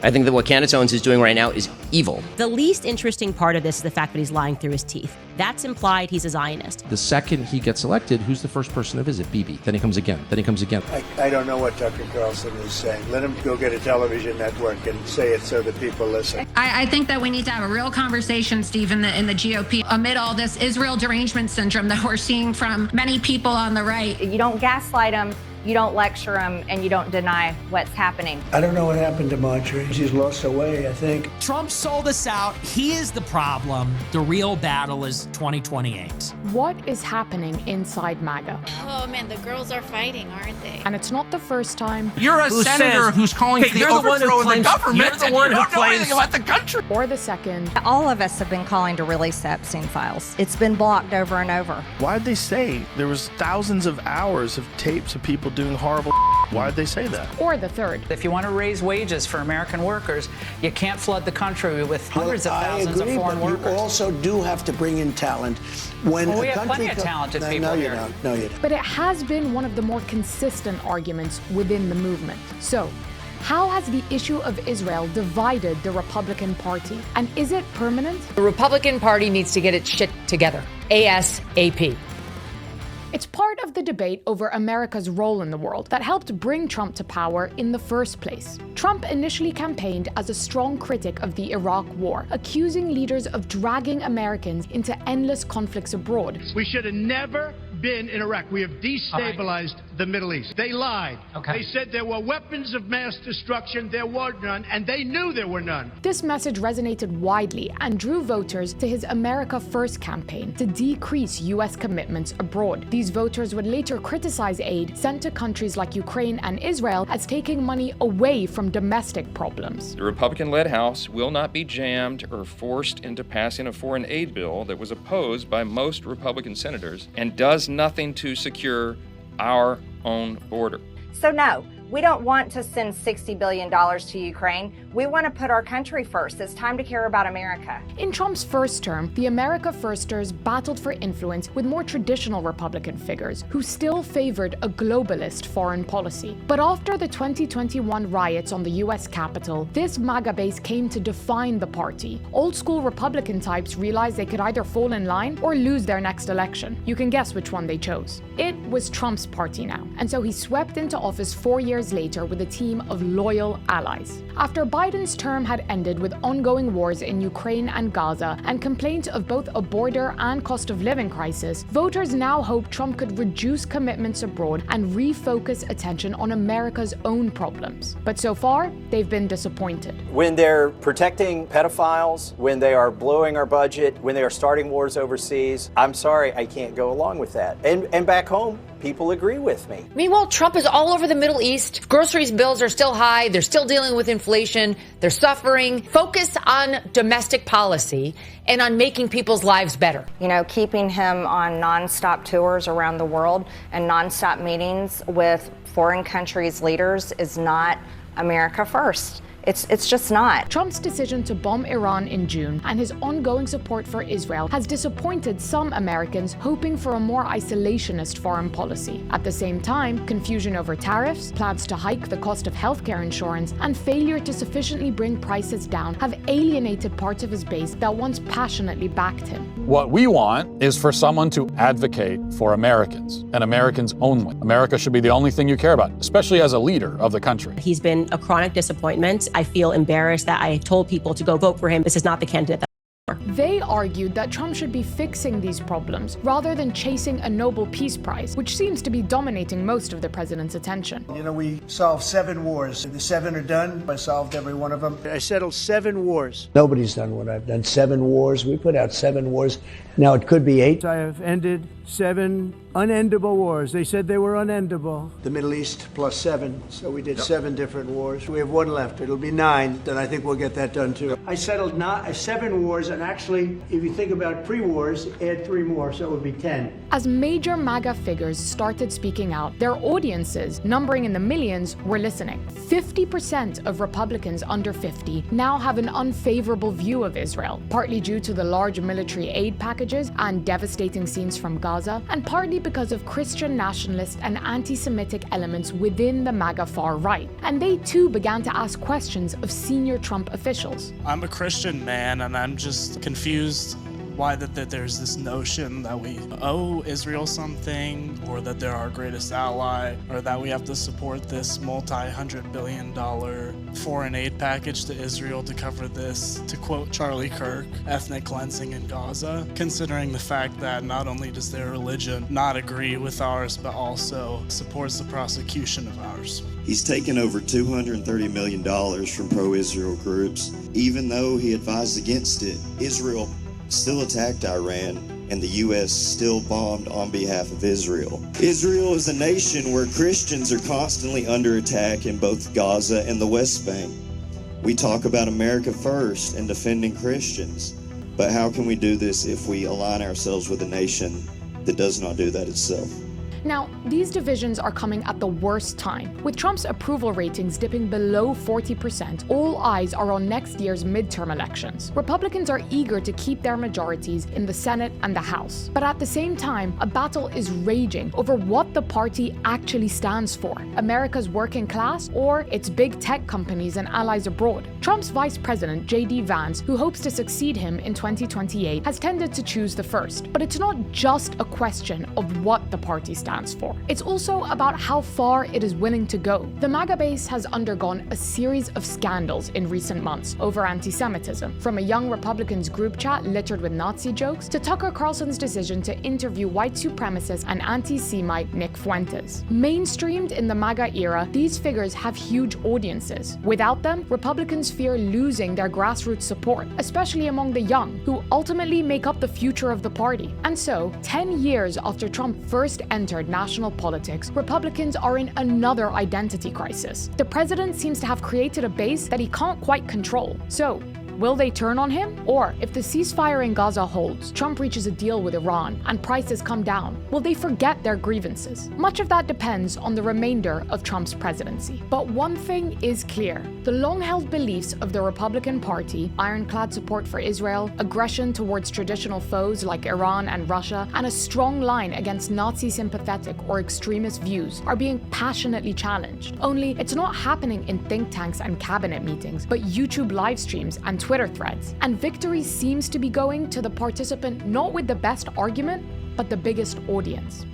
I think that what Canatones is doing right now is evil. The least interesting part of this is the fact that he's lying through his teeth. That's implied he's a Zionist. The second he gets elected, who's the first person to visit? Bibi. Then he comes again. Then he comes again. I don't know what Tucker Carlson is saying. Let him go get a television network and say it so that people listen. I think that we need to have a real conversation, Steve, in the GOP, amid all this Israel derangement syndrome that we're seeing from many people on the right. You don't gaslight them, you don't lecture them, and you don't deny what's happening. I don't know what happened to Marjorie. She's lost her way, I think. Trump sold us out. He is the problem. The real battle is 2028. What is happening inside MAGA? Oh man, the girls are fighting, aren't they? And it's not the first time. You're a senator who's calling for the overthrow of the government. You're the one who don't know anything about the country. Or the second. All of us have been calling to release the Epstein files. It's been blocked over and over. Why'd they say there was thousands of hours of tapes of people doing horrible? Why'd they say that? Or the third. If you want to raise wages for American workers, you can't flood the country with hundreds of thousands of foreign workers. You also do have to bring in talent. When we have plenty of talented people here. No, you don't. But it has been one of the more consistent arguments within the movement. So, how has the issue of Israel divided the Republican Party? And is it permanent? The Republican Party needs to get its shit together. ASAP. It's part of the debate over America's role in the world that helped bring Trump to power in the first place. Trump initially campaigned as a strong critic of the Iraq War, accusing leaders of dragging Americans into endless conflicts abroad. We should have never been in Iraq. We have destabilized the Middle East. They lied. They said there were weapons of mass destruction. There were none, and they knew there were none. This message resonated widely and drew voters to his America First campaign to decrease U.S. commitments abroad. These voters would later criticize aid sent to countries like Ukraine and Israel as taking money away from domestic problems. The Republican-led House will not be jammed or forced into passing a foreign aid bill that was opposed by most Republican senators and does nothing to secure our own border. So no, we don't want to send $60 billion to Ukraine. We want to put our country first. It's time to care about America. In Trump's first term, the America Firsters battled for influence with more traditional Republican figures who still favored a globalist foreign policy. But after the 2021 riots on the US Capitol, this MAGA base came to define the party. Old school Republican types realized they could either fall in line or lose their next election. You can guess which one they chose. It was Trump's party now, and so he swept into office 4 years later with a team of loyal allies. After Biden's term had ended with ongoing wars in Ukraine and Gaza and complaints of both a border and cost of living crisis, voters now hope Trump could reduce commitments abroad and refocus attention on America's own problems. But so far, they've been disappointed. When they're protecting pedophiles, when they are blowing our budget, when they are starting wars overseas, I'm sorry, I can't go along with that. And back home, people agree with me. Meanwhile, Trump is all over the Middle East. Groceries bills are still high. They're still dealing with inflation. They're suffering. Focus on domestic policy and on making people's lives better. You know, keeping him on nonstop tours around the world and nonstop meetings with foreign countries' leaders is not America first. It's just not. Trump's decision to bomb Iran in June and his ongoing support for Israel has disappointed some Americans hoping for a more isolationist foreign policy. At the same time, confusion over tariffs, plans to hike the cost of healthcare insurance, and failure to sufficiently bring prices down have alienated parts of his base that once passionately backed him. What we want is for someone to advocate for Americans and Americans only. America should be the only thing you care about, especially as a leader of the country. He's been a chronic disappointment. I feel embarrassed that I told people to go vote for him. This is not the candidate that They argued that Trump should be fixing these problems rather than chasing a Nobel Peace Prize, which seems to be dominating most of the president's attention. You know, we solved 7 wars. The 7 are done. I solved every one of them. I settled 7 wars. Nobody's done what I've done. 7 wars. We put out 7 wars. Now it could be 8. I have ended 7 unendable wars. They said they were unendable. The Middle East plus 7. So we did 7 different wars. We have 1 left. It'll be 9. Then I think we'll get that done too. I settled 7 wars, and actually three. If you think about pre-wars, add three more, so it would be 10. As major MAGA figures started speaking out, their audiences, numbering in the millions, were listening. 50% of Republicans under 50 now have an unfavorable view of Israel, partly due to the large military aid packages and devastating scenes from Gaza, and partly because of Christian nationalist and anti-Semitic elements within the MAGA far right. And they too began to ask questions of senior Trump officials. I'm a Christian man, and I'm just confused why that there's this notion that we owe Israel something, or that they're our greatest ally, or that we have to support this multi-$100 billion foreign aid package to Israel to cover this, to quote Charlie Kirk, ethnic cleansing in Gaza, considering the fact that not only does their religion not agree with ours, but also supports the prosecution of ours. He's taken over $230 million from pro-Israel groups. Even though he advised against it, Israel still attacked Iran, and the U.S. still bombed on behalf of Israel. Israel is a nation where Christians are constantly under attack in both Gaza and the West Bank. We talk about America first and defending Christians, but how can we do this if we align ourselves with a nation that does not do that itself? Now, these divisions are coming at the worst time. With Trump's approval ratings dipping below 40%, all eyes are on next year's midterm elections. Republicans are eager to keep their majorities in the Senate and the House. But at the same time, a battle is raging over what the party actually stands for: America's working class or its big tech companies and allies abroad. Trump's vice president, J.D. Vance, who hopes to succeed him in 2028, has tended to choose the first. But it's not just a question of what the party stands for. It's also about how far it is willing to go. The MAGA base has undergone a series of scandals in recent months over anti-Semitism, from a young Republicans group chat littered with Nazi jokes to Tucker Carlson's decision to interview white supremacist and anti-Semite Nick Fuentes. Mainstreamed in the MAGA era, these figures have huge audiences. Without them, Republicans fear losing their grassroots support, especially among the young, who ultimately make up the future of the party. And so, 10 years after Trump first entered national politics, Republicans are in another identity crisis. The president seems to have created a base that he can't quite control. So, will they turn on him? Or, if the ceasefire in Gaza holds, Trump reaches a deal with Iran, and prices come down, will they forget their grievances? Much of that depends on the remainder of Trump's presidency. But one thing is clear: the long-held beliefs of the Republican Party, ironclad support for Israel, aggression towards traditional foes like Iran and Russia, and a strong line against Nazi-sympathetic or extremist views are being passionately challenged. Only, it's not happening in think tanks and cabinet meetings, but YouTube live streams and Twitter threads. And victory seems to be going to the participant not with the best argument, but the biggest audience.